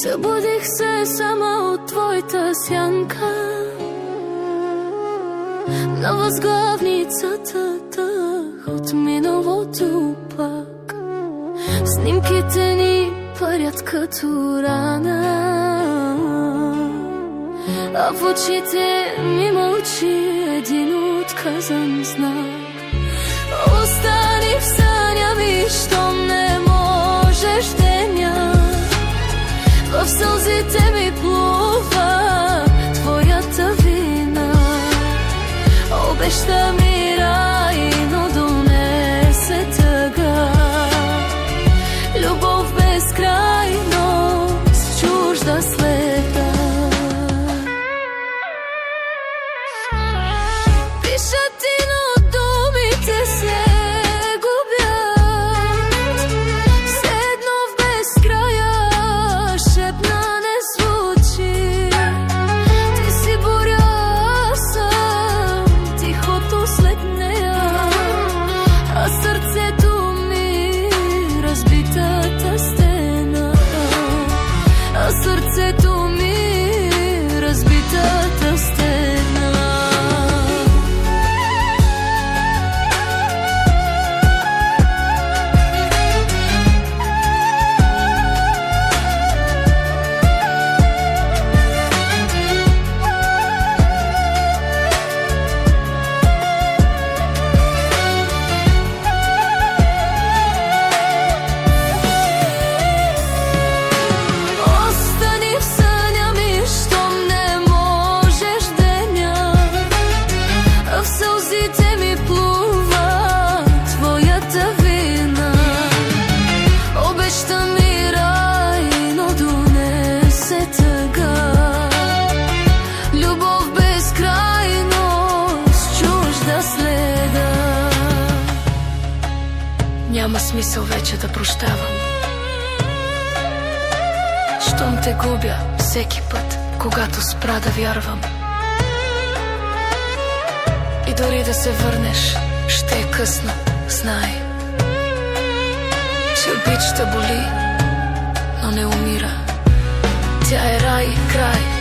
Събудих се сама от твоята сянка на възглавницата от миналото пак. Снимките ни парят като рана, а в очите ми мълчи един отказан знак. Остани в съня ми, щом не можеш деня. В сълзите ми плува твоята вина. Обеща ми рай, но донесе тъга. Любов безкрайно с чужда следа. Пиша ти, но думите се губят. Все едно в безкрая шепна не звучи. Ти си буря, съм тихото след нея, а сърцето ми разбитата стена. А сърцето ми разбитата стена. Няма смисъл вече да прощавам. Щом те губя всеки път, когато спра да вярвам. И дори да се върнеш, ще е късно, знай, че обичта боли, но не умира. Тя е рай и край.